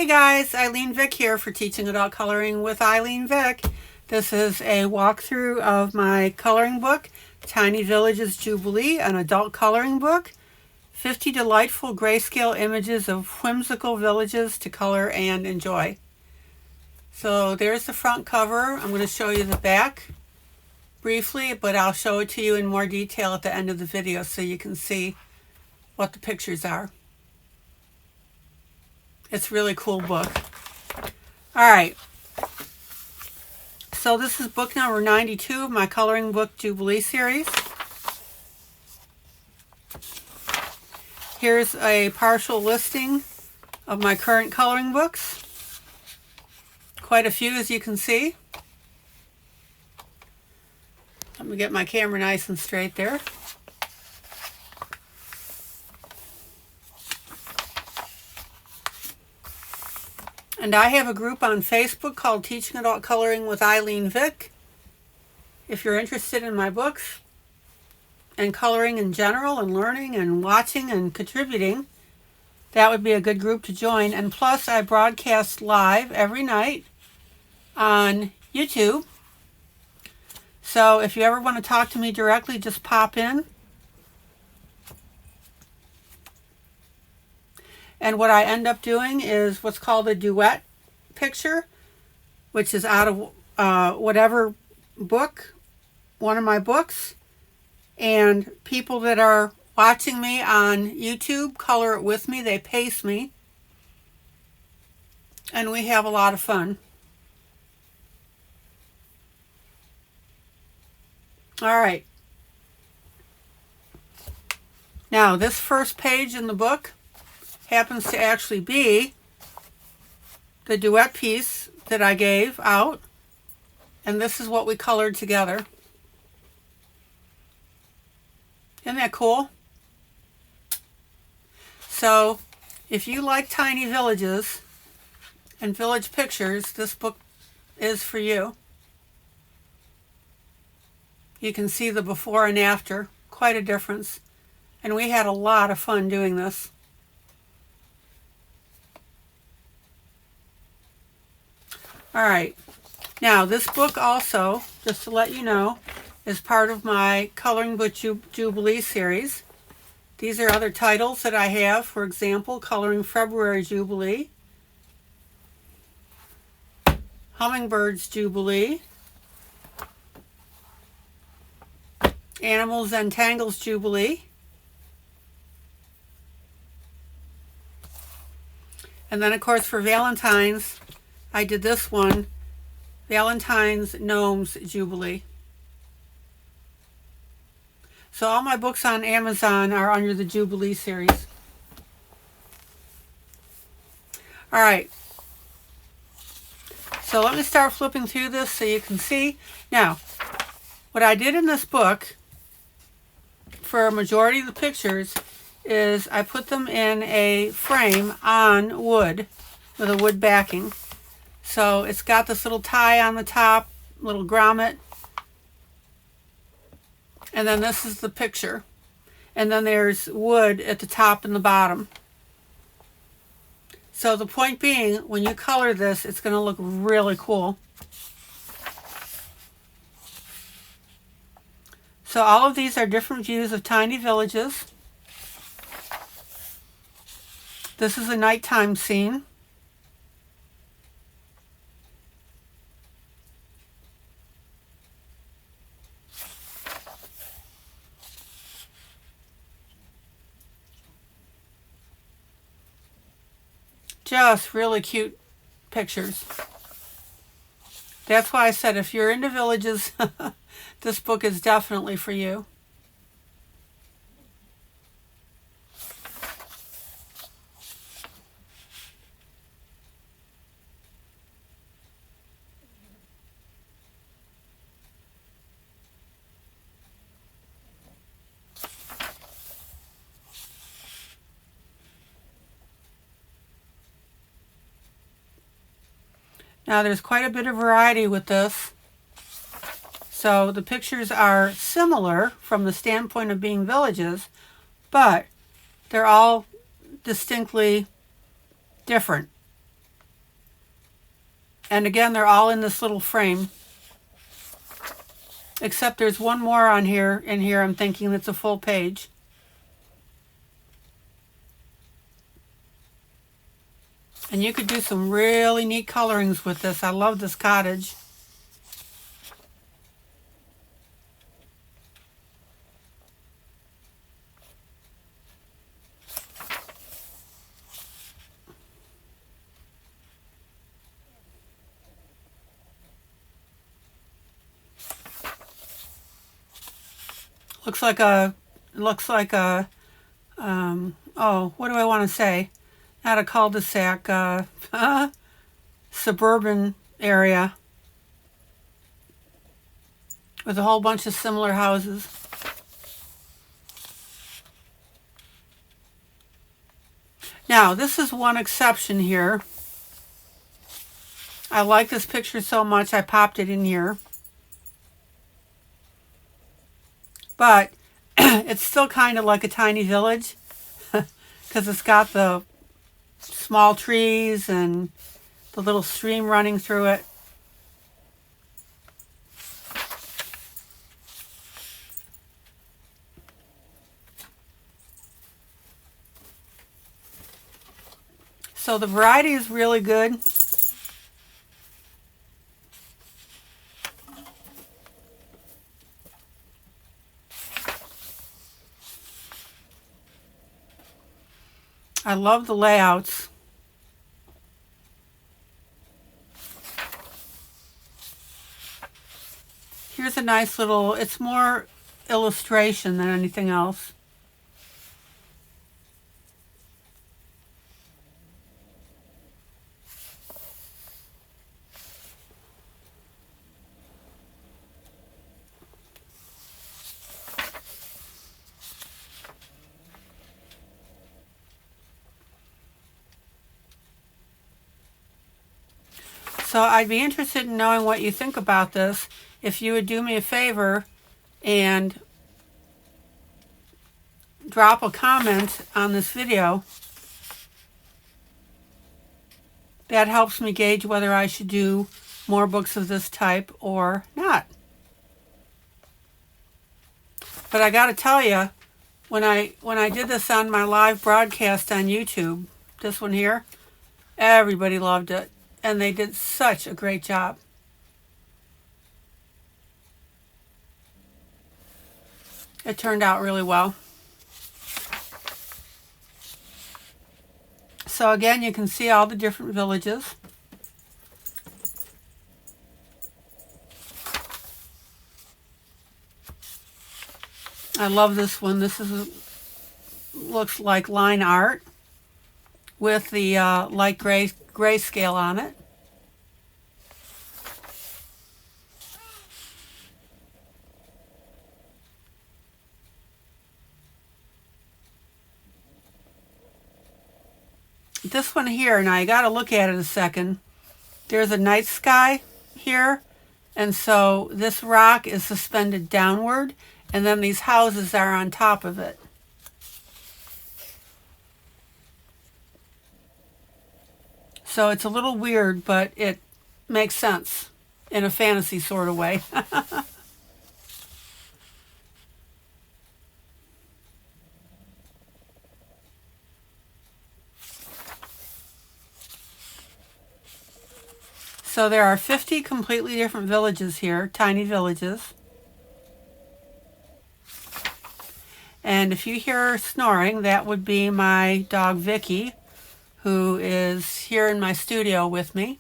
Hey guys, ILene Vick here for Teaching Adult Coloring with ILene Vick. This is a walkthrough of my coloring book, Tiny Villages Jubilee, an adult coloring book. 50 delightful grayscale images of whimsical villages to color and enjoy. So there's the front cover. I'm going to show you the back briefly, but I'll show it to you in more detail at the end of the video so you can see what the pictures are. It's a really cool book. Alright, so this is book number 92 of my coloring book Jubilee series. Here's a partial listing of my current coloring books. Quite a few, as you can see. Let me get my camera nice and straight there. And I have a group on Facebook called Teaching Adult Coloring with ILene Vick. If you're interested in my books and coloring in general and learning and watching and contributing, that would be a good group to join. And plus, I broadcast live every night on YouTube. So if you ever want to talk to me directly, just pop in. And what I end up doing is what's called a duet picture, which is out of whatever book, one of my books. And people that are watching me on YouTube color it with me. They pace me. And we have a lot of fun. All right. Now, this first page in the book happens to actually be the duet piece that I gave out, and this is what we colored together. Isn't that cool? So if you like tiny villages and village pictures, this book is for you. You can see the before and after, quite a difference, and we had a lot of fun doing this. All right, now this book also, just to let you know, is part of my Coloring Book Jubilee series. These are other titles that I have, for example, Coloring February Jubilee, Hummingbirds Jubilee, Animals and Tangles Jubilee, and then of course for Valentine's, I did this one, Valentine's Gnomes Jubilee. So all my books on Amazon are under the Jubilee series. All right. So let me start flipping through this so you can see. Now, what I did in this book for a majority of the pictures is I put them in a frame on wood with a wood backing. So it's got this little tie on the top, little grommet. And then this is the picture. And then there's wood at the top and the bottom. So the point being, when you color this, it's going to look really cool. So all of these are different views of tiny villages. This is a nighttime scene. Just really cute pictures. That's why I said if you're into villages, this book is definitely for you. Now there's quite a bit of variety with this. So the pictures are similar from the standpoint of being villages, but they're all distinctly different. And again, they're all in this little frame. Except there's one more on here, in here I'm thinking that's a full page. And you could do some really neat colorings with this. I love this cottage. Looks like a, oh, what do I want to say? Not a cul-de-sac, suburban area with a whole bunch of similar houses. Now, this is one exception here. I like this picture so much I popped it in here. But it's still kind of like a tiny village because it's got the small trees and the little stream running through it. So the variety is really good. I love the layouts. Here's a nice little, it's more illustration than anything else. So I'd be interested in knowing what you think about this. If you would do me a favor and drop a comment on this video, that helps me gauge whether I should do more books of this type or not. But I gotta tell you, when I did this on my live broadcast on YouTube, this one here, everybody loved it. And they did such a great job. It turned out really well. So again, you can see all the different villages. I love this one. This looks like line art with the light grayscale on it. This one here, now you got to look at it a second. There's a night sky here, and so this rock is suspended downward, and then these houses are on top of it. So it's a little weird, but it makes sense in a fantasy sort of way. So there are 50 completely different villages here, tiny villages. And if you hear snoring, that would be my dog Vicky, who is here in my studio with me.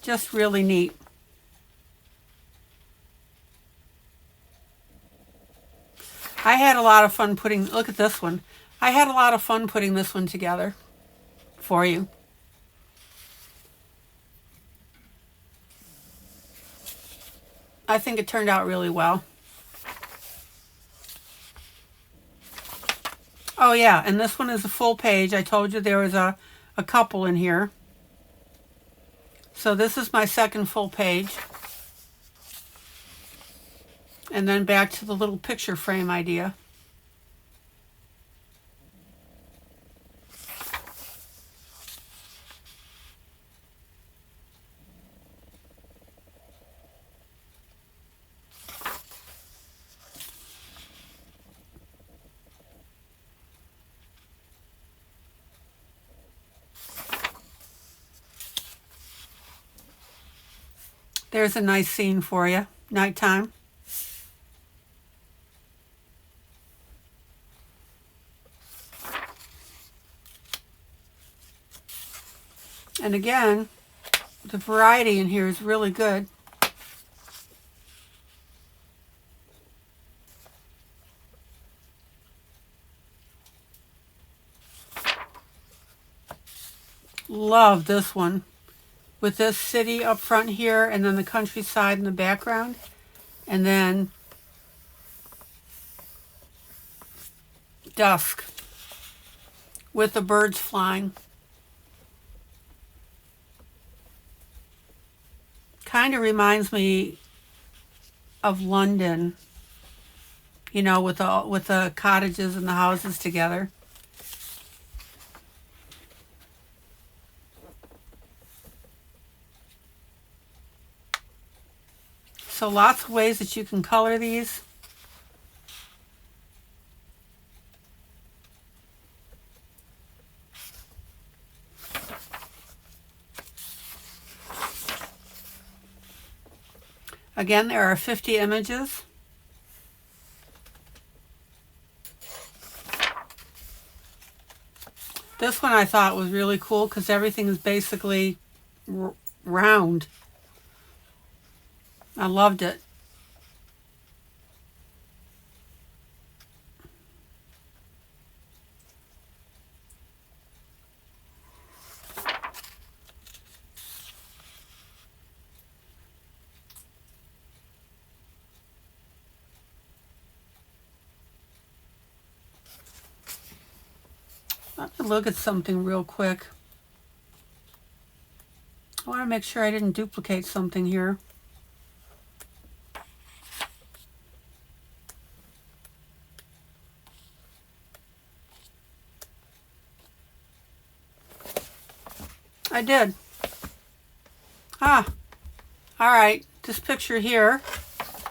Just really neat. I had a lot of fun putting, look at this one. I had a lot of fun putting this one together for you. I think it turned out really well. Oh yeah, and this one is a full page. I told you there was a couple in here. So this is my second full page. And then back to the little picture frame idea. There's a nice scene for you, nighttime. And again, the variety in here is really good. Love this one. With this city up front here, and then the countryside in the background, and then dusk with the birds flying. Kind of reminds me of London, you know, with the cottages and the houses together. So lots of ways that you can color these. Again, there are 50 images. This one I thought was really cool because everything is basically round. I loved it. Let me look at something real quick. I want to make sure I didn't duplicate something here. I did. All right. This picture here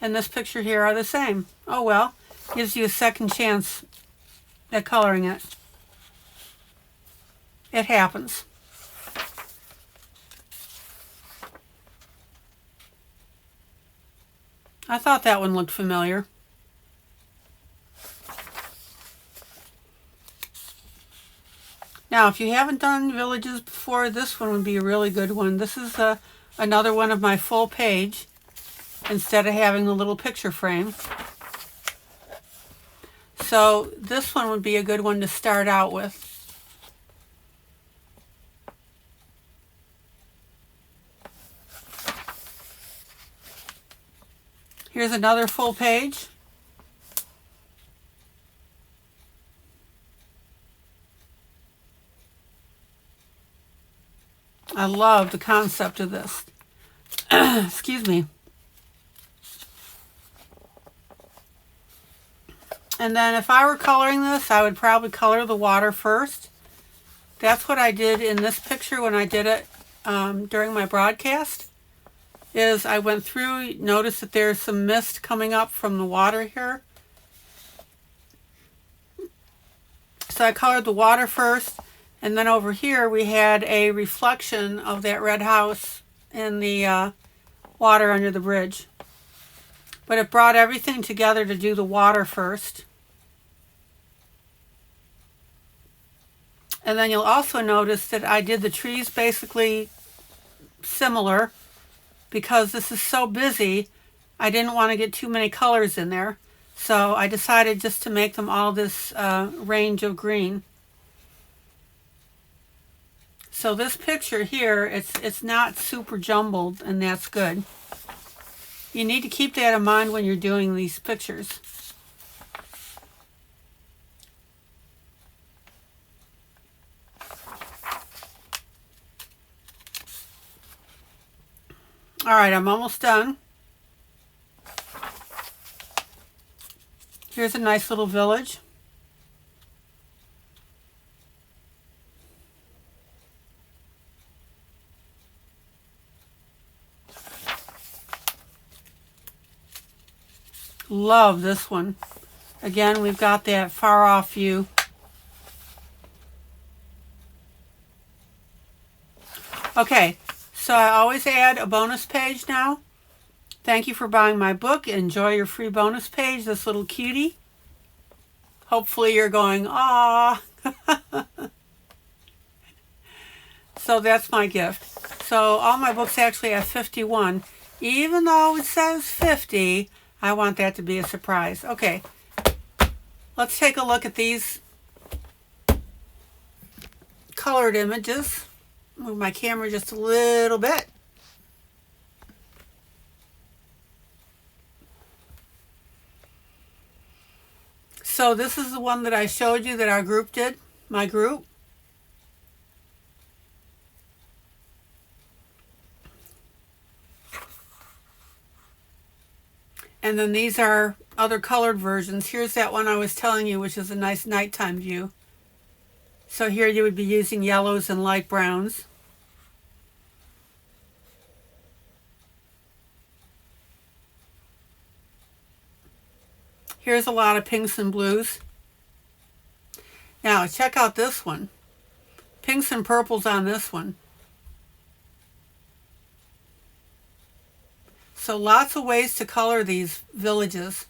and this picture here are the same. Oh well, gives you a second chance at coloring it. It happens. I thought that one looked familiar. Now, if you haven't done villages before, this one would be a really good one. This is another one of my full page instead of having the little picture frame. So this one would be a good one to start out with. Here's another full page. I love the concept of this. Excuse me. And then if I were coloring this, I would probably color the water first. That's what I did in this picture when I did it during my broadcast. Is I went through, noticed that there's some mist coming up from the water here. So I colored the water first, and then over here we had a reflection of that red house in the water under the bridge. But it brought everything together to do the water first. And then you'll also notice that I did the trees basically similar. Because this is so busy, I didn't want to get too many colors in there. So I decided just to make them all this range of green. So this picture here, it's not super jumbled, and that's good. You need to keep that in mind when you're doing these pictures. All right, I'm almost done. Here's a nice little village. Love this one. Again, we've got that far off view. Okay, so I always add a bonus page now. Thank you for buying my book. Enjoy your free bonus page, this little cutie. Hopefully you're going, "Aw." So that's my gift. So all my books actually have 51. Even though it says 50, I want that to be a surprise. Okay, let's take a look at these colored images. Move my camera just a little bit. So this is the one that I showed you that our group did, my group. And then these are other colored versions. Here's that one I was telling you, which is a nice nighttime view. So here you would be using yellows and light browns. Here's a lot of pinks and blues. Now check out this one. Pinks and purples on this one. So lots of ways to color these villages.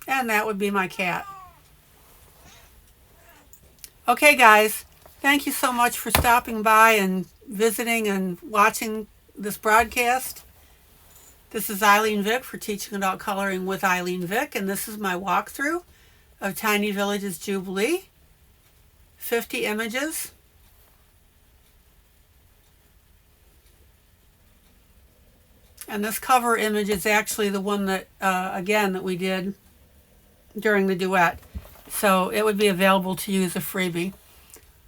And that would be my cat. Okay guys, thank you so much for stopping by and visiting and watching this broadcast. This is ILene Vick for Teaching Adult Coloring with ILene Vick, and this is my walkthrough of Tiny Villages Jubilee. 50 images. And this cover image is actually the one that, again, that we did during the duet. So it would be available to you as a freebie.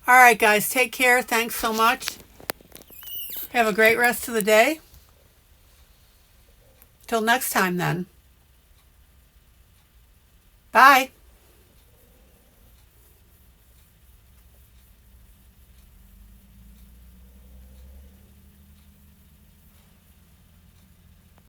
All right, guys, take care. Thanks so much. Have a great rest of the day. Till next time, then. Bye.